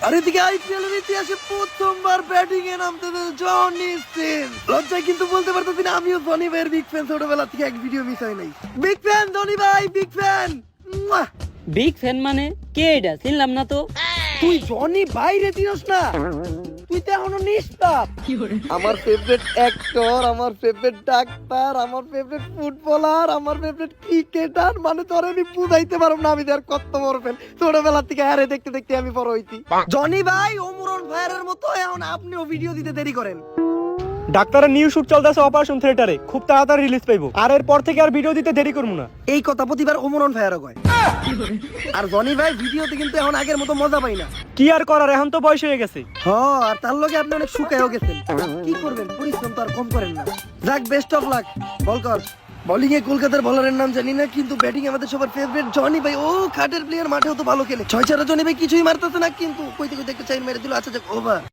আর এদিকে আইপিএল এর ইতিহাসে প্রথমবার ব্যাটিং এ নামতেছে জনি সিন। লজ্জায় কিন্তু বলতে পারতেছি না, আমিও জনি ভাইয়ের বিগ ফ্যান, ছোটবেলা থেকে এক ভিডিও মিস হয় নাই। বিগ ফ্যান জনি ভাই, বিগ ফ্যান। বিগ ফ্যান মানে কে? এটা চিনলাম না তো। তুই জনি বাইরে চিনস না? তুই তো এখনো নিষ্পাপ। আমার ফেভারিট অ্যাক্টর, আমার ফেভারিট ডাক্তার, আমার ফেভারিট ফুটবলার, আমার ফেভারিট ক্রিকেটার, মানে তোর আমি বুঝাইতে পারব না আমি আর কত বড় ফ্যান। ছোটবেলা থেকে হারে দেখতে দেখতে আমি বড় হইছি। জনি ভাই ওমরন ফায়ারের মতো এখন আপনিও ভিডিও দিতে দেরি করেন। ডাক্তারের নিউ শুট চলতেছে অপারেশন থিয়েটারে, খুব তাড়াতাড়ি রিলিজ পাইবো। আর এরপর থেকে আর ভিডিও দিতে দেরি করবো না। এই কথা প্রতিবার ওমরন ফায়ারও কয়। আর জনি ভাই ভিডিওতে কিন্তু এখন আগের মতো মজা পাই না। কি আর করার, এখন তো বয়স হয়ে গেছে। আর তার লগে আপনি অনেক শুকায়ও গেছেন। কি করবেন, পরিশ্রম তো আর কম করেন না। যাক, বেস্ট অফ লাক। বল কর। বোলিং এ কলকাতার বলারের নাম জানি না, কিন্তু ব্যাটিং আমাদের সবার ফেভারিট জনি ভাই। ও খাটের প্লেয়ার, মাঠেও তো ভালো খেলে। 6-4 জনি ভাই কিছুই মারতেছে না, কিন্তু কইতে কইতে একটা চাইন মেরে দিল। আচ্ছা যাক, ওভার।